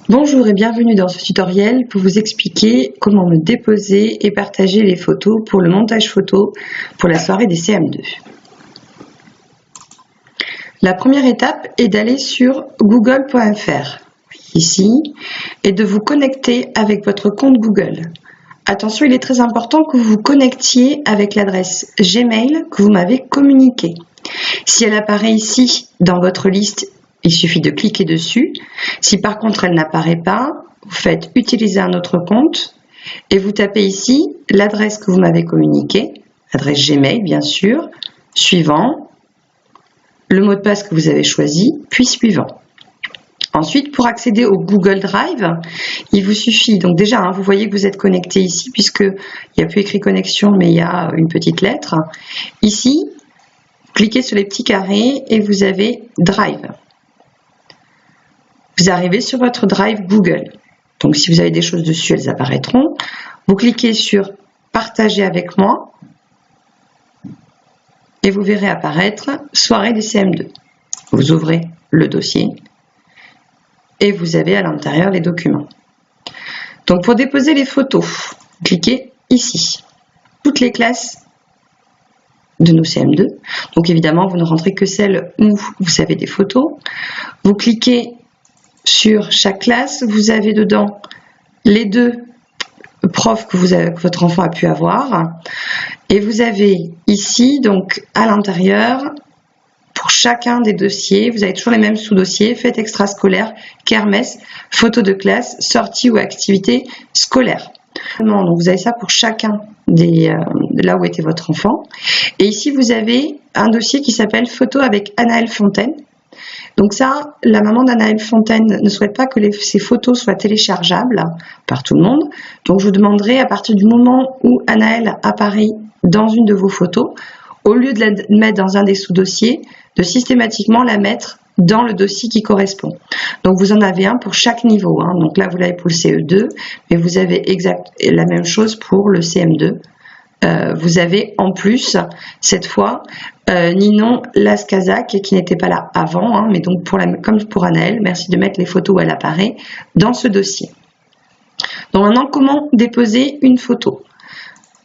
Bonjour et bienvenue dans ce tutoriel pour vous expliquer comment me déposer et partager les photos pour le montage photo pour la soirée des CM2. La première étape est d'aller sur google.fr, ici, et de vous connecter avec votre compte Google. Attention, il est très important que vous vous connectiez avec l'adresse Gmail que vous m'avez communiquée. Si elle apparaît ici dans votre liste, il suffit de cliquer dessus. Si par contre elle n'apparaît pas, vous faites utiliser un autre compte et vous tapez ici l'adresse que vous m'avez communiquée, adresse Gmail bien sûr, suivant, le mot de passe que vous avez choisi, puis suivant. Ensuite, pour accéder au Google Drive, il vous suffit, donc déjà, vous voyez que vous êtes connecté ici, puisqu'il n'y a plus écrit connexion, mais il y a une petite lettre. Ici, cliquez sur les petits carrés et vous avez Drive. Vous arrivez sur votre Drive Google. Donc, si vous avez des choses dessus, elles apparaîtront. Vous cliquez sur Partager avec moi et vous verrez apparaître Soirée des CM2. Vous ouvrez le dossier et vous avez à l'intérieur les documents. Donc, pour déposer les photos, cliquez ici. Toutes les classes de nos CM2. Donc, évidemment, vous ne rentrez que celles où vous avez des photos. Vous cliquez sur chaque classe, vous avez dedans les deux profs que votre enfant a pu avoir. Et vous avez ici, donc à l'intérieur, pour chacun des dossiers, vous avez toujours les mêmes sous-dossiers, fête extrascolaire, kermesse, photo de classe, sortie ou activité scolaire. Donc vous avez ça pour chacun des là où était votre enfant. Et ici, vous avez un dossier qui s'appelle Photo avec Anaëlle Fontaine. Donc ça, la maman d'Anaëlle Fontaine ne souhaite pas que ces photos soient téléchargeables par tout le monde. Donc je vous demanderai, à partir du moment où Anaëlle apparaît dans une de vos photos, au lieu de la mettre dans un des sous-dossiers, de systématiquement la mettre dans le dossier qui correspond. Donc vous en avez un pour chaque niveau. Donc là, vous l'avez pour le CE2, mais vous avez la même chose pour le CM2. Vous avez en plus, cette fois, Ninon Lascazak, qui n'était pas là avant, mais donc comme pour Anaëlle, merci de mettre les photos où elle apparaît dans ce dossier. Donc maintenant, comment déposer une photo?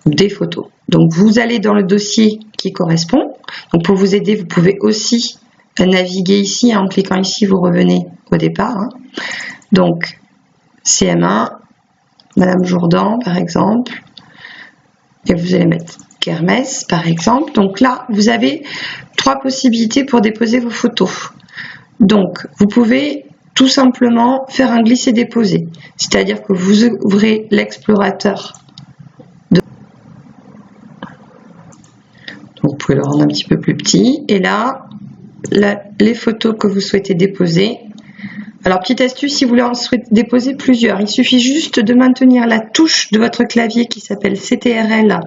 Des photos. Donc vous allez dans le dossier qui correspond. Donc pour vous aider, vous pouvez aussi naviguer ici, en cliquant ici, vous revenez au départ. Donc CM1, Madame Jourdan par exemple. Et vous allez mettre kermesse par exemple. Donc là, vous avez trois possibilités pour déposer vos photos. Donc, vous pouvez tout simplement faire un glisser-déposer. C'est-à-dire que vous ouvrez l'explorateur. Donc, vous pouvez le rendre un petit peu plus petit. Et là, les photos que vous souhaitez déposer. Alors, petite astuce, si vous voulez en déposer plusieurs, il suffit juste de maintenir la touche de votre clavier qui s'appelle CTRL,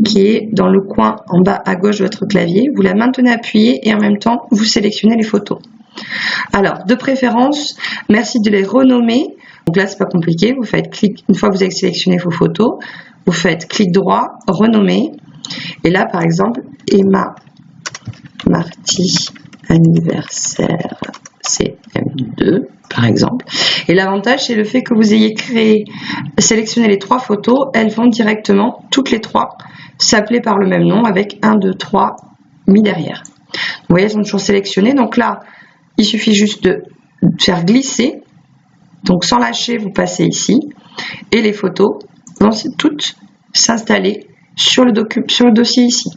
qui est dans le coin en bas à gauche de votre clavier. Vous la maintenez appuyée et en même temps, vous sélectionnez les photos. Alors, de préférence, merci de les renommer. Donc là, c'est pas compliqué. Vous faites clic, une fois que vous avez sélectionné vos photos, vous faites clic droit, renommer. Et là, par exemple, Emma Marty, anniversaire CM2 par exemple. Et l'avantage, c'est le fait que vous ayez sélectionné les trois photos, elles vont directement, toutes les trois, s'appeler par le même nom avec 1, 2, 3 mis derrière. Vous voyez, elles sont toujours sélectionnées. Donc là, il suffit juste de faire glisser. Donc sans lâcher, vous passez ici. Et les photos vont toutes s'installer sur le dossier ici.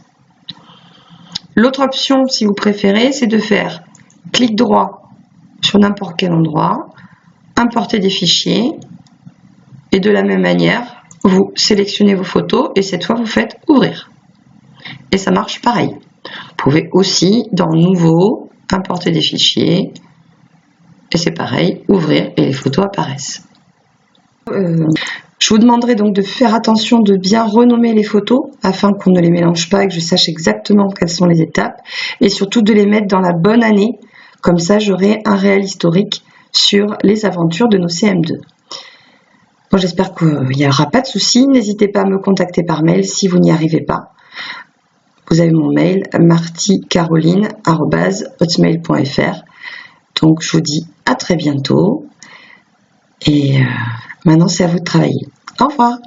L'autre option, si vous préférez, c'est de faire clic droit sur n'importe quel endroit, importer des fichiers, et de la même manière, vous sélectionnez vos photos et cette fois vous faites ouvrir. Et ça marche pareil. Vous pouvez aussi dans nouveau, importer des fichiers, et c'est pareil, ouvrir et les photos apparaissent. Je vous demanderai donc de faire attention de bien renommer les photos afin qu'on ne les mélange pas et que je sache exactement quelles sont les étapes et surtout de les mettre dans la bonne année. Comme ça, j'aurai un réel historique sur les aventures de nos CM2. Bon, j'espère qu'il n'y aura pas de soucis. N'hésitez pas à me contacter par mail si vous n'y arrivez pas. Vous avez mon mail martycaroline@hotmail.fr. Donc, je vous dis à très bientôt Et maintenant, c'est à vous de travailler. Au revoir.